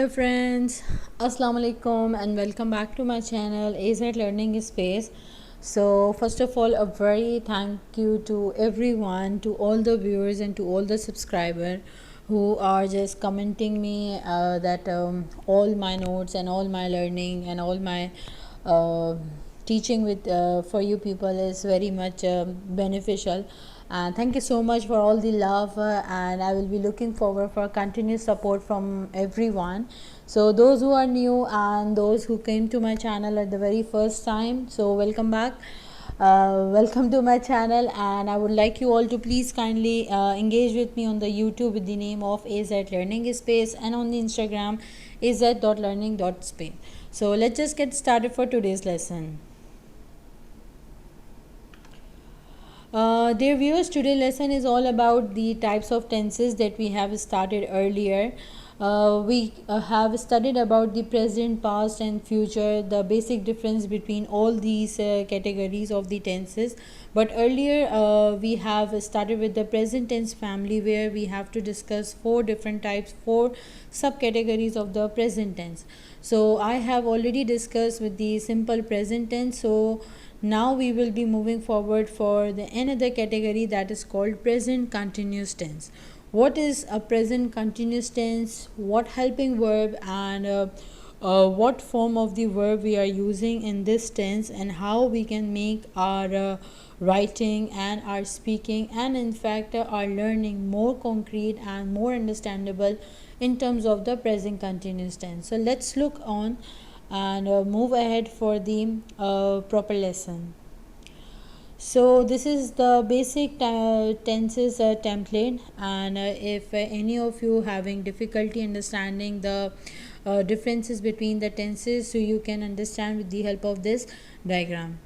Hello friends, Assalamu alaikum and welcome back to my channel AZ Learning Space. So first of all, a very thank you to everyone, to all the viewers and to all the subscribers who are just commenting me that all my notes and all my learning and all my uh, teaching with for you people is very much beneficial, and thank you so much for all the love, and I will be looking forward for continuous support from everyone. So those who are new and those who came to my channel at the very first time, so welcome back. Welcome to my channel, and I would like you all to please kindly engage with me on the YouTube with the name of AZ Learning Space, and on the Instagram az.learning.space. So let's just get started for today's lesson. Dear viewers, today's lesson is all about the types of tenses that we have started earlier. We have studied about the present, past and future, the basic difference between all these categories of the tenses. But earlier we have started with the present tense family, where we have to discuss four different types, four subcategories of the present tense. So I have already discussed with the simple present tense. So now we will be moving forward for the another category, that is called present continuous tense. What is a present continuous tense, what helping verb and what form of the verb we are using in this tense, and how we can make our writing and our speaking and in fact our learning more concrete and more understandable in terms of the present continuous tense. So let's look on and move ahead for the proper lesson. So this is the basic tenses template, and if any of you having difficulty understanding the differences between the tenses, so you can understand with the help of this diagram.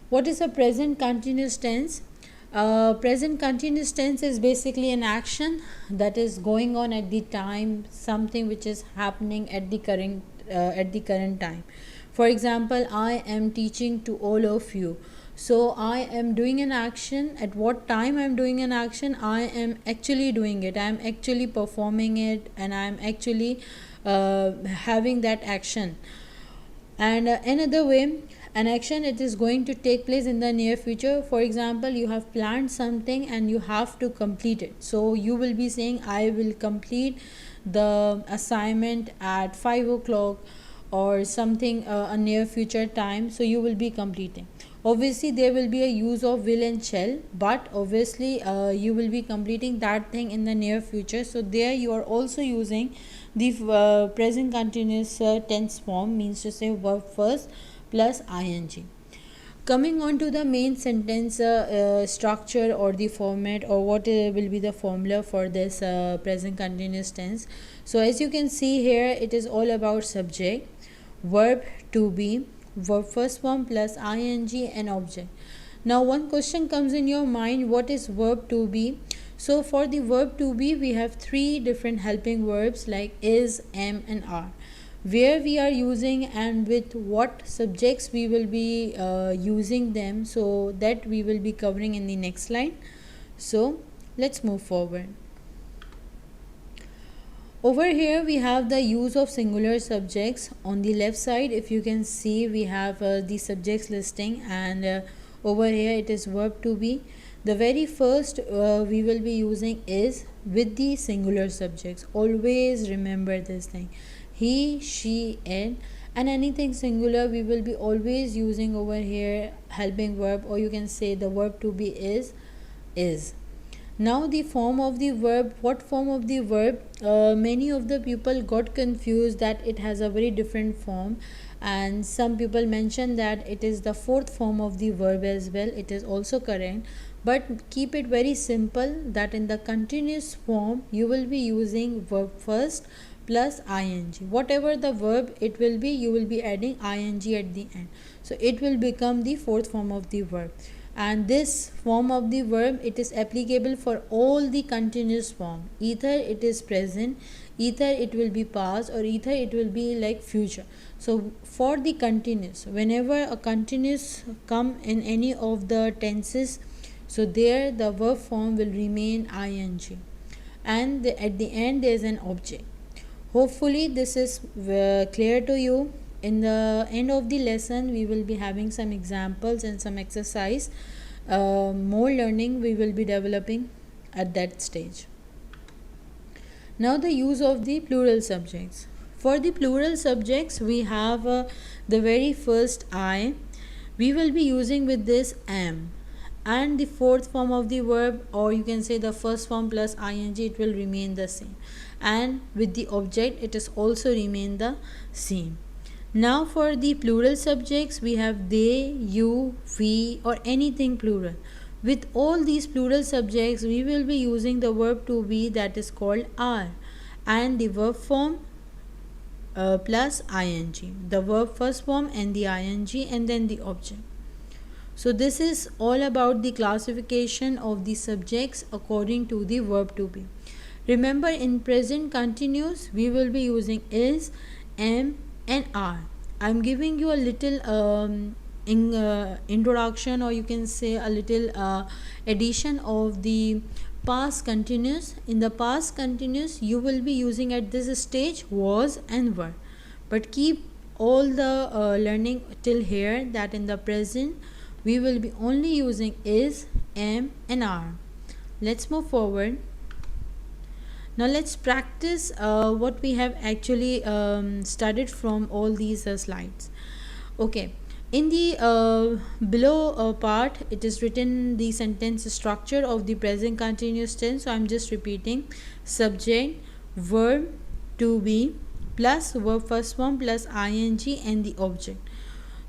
What is a present continuous tense? Present continuous tense is basically an action that is going on at the time, something which is happening at the current time. For example, I am teaching to all of you. So I am doing an action. At what time I am doing an action? I am actually doing it. I am actually performing it, and I am actually having that action. And another way, an action, it is going to take place in the near future. For example, you have planned something and you have to complete it, so you will be saying I will complete the assignment at 5 o'clock or something, a near future time, so you will be completing. Obviously there will be a use of will and shall, but obviously you will be completing that thing in the near future, so there you are also using the present continuous tense form, means to say verb first plus ing. Coming on to the main sentence structure or the format, or what will be the formula for this present continuous tense. So as you can see here, it is all about subject, verb to be, verb first form plus ing and object. Now one question comes in your mind, what is verb to be? So for the verb to be, we have three different helping verbs like is, am and are. Where we are using and with what subjects we will be using them, so that we will be covering in the next slide. So let's move forward. Over here we have the use of singular subjects. On the left side, if you can see, we have the subjects listing, and over here it is verb to be. The very first we will be using is with the singular subjects. Always remember this thing, he, she, it, and anything singular we will be always using over here helping verb, or you can say the verb to be is. Now the form of the verb, what form of the verb? Many of the people got confused that it has a very different form, and some people mentioned that it is the fourth form of the verb as well. It is also correct, but keep it very simple, that in the continuous form you will be using verb first plus ing. Whatever the verb it will be, you will be adding ing at the end, so it will become the fourth form of the verb. And this form of the verb, it is applicable for all the continuous form, either it is present, either it will be past, or either it will be like future. So for the continuous, whenever a continuous come in any of the tenses, so there the verb form will remain ing, and at the end there is an object. Hopefully this is clear to you. In the end of the lesson we will be having some examples and some exercise. More learning we will be developing at that stage. Now the use of the plural subjects. For the plural subjects we have the very first I. We will be using with this am, and the fourth form of the verb, or you can say the first form plus ing, it will remain the same, and with the object it is also remain the same. Now for the plural subjects we have they, you, we, or anything plural. With all these plural subjects we will be using the verb to be, that is called are, and the verb form plus ing, the verb first form and the ing, and then the object. So this is all about the classification of the subjects according to the verb to be. Remember, in present continuous we will be using is, am, and are. I am giving you a little introduction, or you can say a little addition of the past continuous. In the past continuous you will be using at this stage was and were, but keep all the learning till here, that in the present we will be only using is, am, and are. Let's move forward. Now let's practice what we have actually studied from all these slides. Okay, in the below part it is written the sentence structure of the present continuous tense. So I'm just repeating: subject, verb to be plus verb first form plus ing and the object.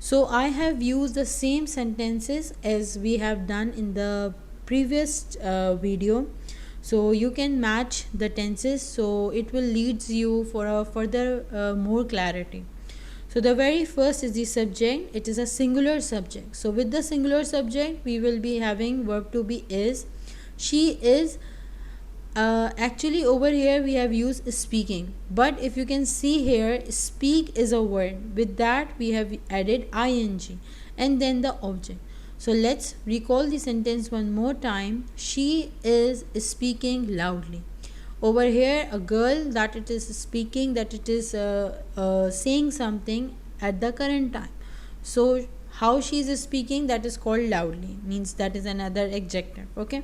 So I have used the same sentences as we have done in the previous video, so you can match the tenses, so it will leads you for a further more clarity. So the very first is the subject. It is a singular subject, so with the singular subject we will be having verb to be is. She is, actually over here we have used speaking, but if you can see here, speak is a word, with that we have added ing and then the object. So let's recall the sentence one more time. She is speaking loudly. Over here a girl, that it is speaking, that it is saying something at the current time. So how she is speaking, that is called loudly, means that is another adjective. Okay,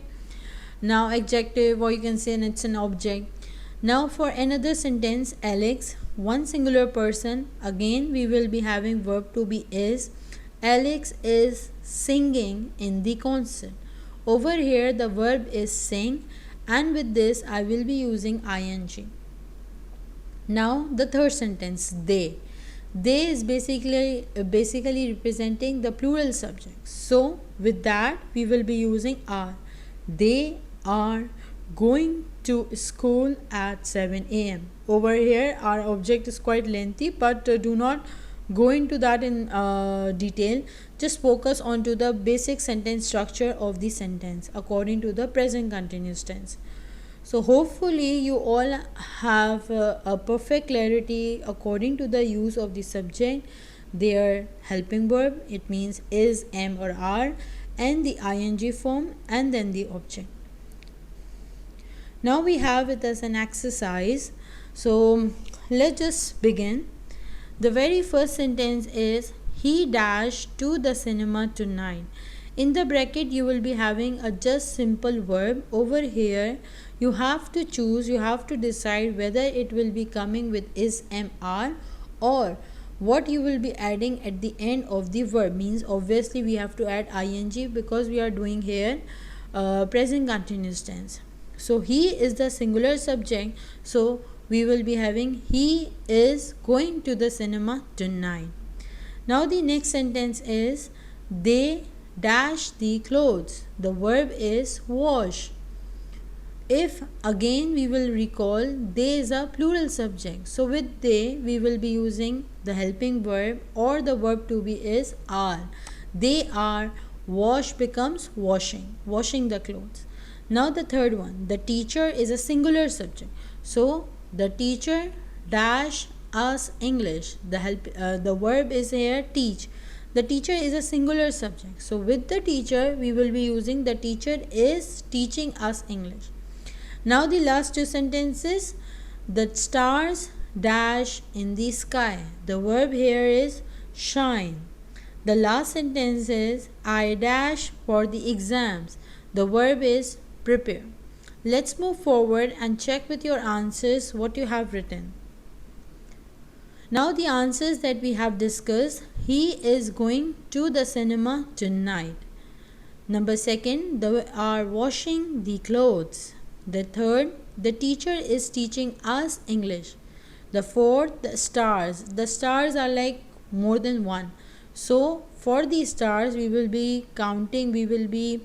now adjective, or you can say it's an object. Now for another sentence, Alex, one singular person, again we will be having verb to be is. Alex is singing in the concert. Over here the verb is sing, and with this I will be using ing. Now the third sentence, they. They is basically representing the plural subject, so with that we will be using are. They are going to school at 7 a.m. Over here our object is quite lengthy, but do not go into that in detail. Just focus on to the basic sentence structure of the sentence according to the present continuous tense. So hopefully you all have a perfect clarity according to the use of the subject, their helping verb, it means is, am, or are, and the ing form, and then the object. Now we have it as an exercise, so let's just begin. The very first sentence is he dashed to the cinema tonight. In the bracket you will be having a just simple verb. Over here you have to choose, you have to decide whether it will be coming with is, am, are, or what you will be adding at the end of the verb. Means obviously we have to add ing because we are doing here present continuous tense. So he is the singular subject, so we will be having he is going to the cinema tonight. Now the next sentence is they dash the clothes. The verb is wash. If again we will recall, they is a plural subject, so with they we will be using the helping verb, or the verb to be is are. They are, wash becomes washing, washing the clothes. Now the third one, the teacher is a singular subject, so the teacher dash us English. The verb is here teach. The teacher is a singular subject, so with the teacher we will be using the teacher is teaching us English. Now the last two sentences, the stars dash in the sky. The verb here is shine. The last sentence is I dash for the exams. The verb is prepare. Let's move forward and check with your answers what you have written. Now the answers that we have discussed, he is going to the cinema tonight. Number second, they are washing the clothes. The third, the teacher is teaching us English. The fourth, the stars. The stars are like more than one. So for the stars, we will be counting, we will be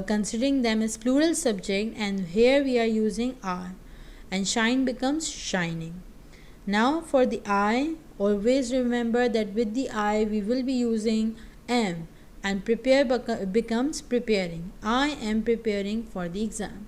considering them as plural subject, and here we are using are, and shine becomes shining. Now for the I, always remember that with the I we will be using am, and prepare becomes preparing. I am preparing for the exam.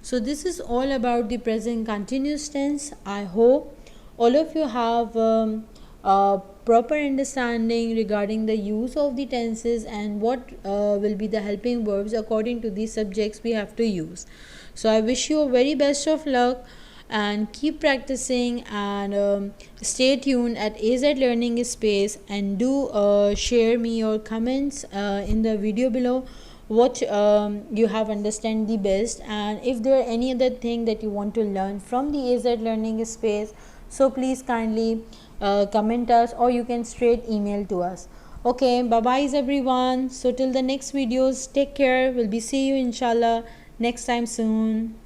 So this is all about the present continuous tense. I hope all of you have a proper understanding regarding the use of the tenses and what will be the helping verbs according to the subjects we have to use. So I wish you a very best of luck and keep practicing, and stay tuned at AZ Learning Space, and do share me your comments in the video below what you have understand the best, and if there are any other thing that you want to learn from the AZ Learning Space, so please kindly comment us, or you can straight email to us. Okay, bye bye everyone. So till the next videos, take care. We'll be see you inshallah next time soon.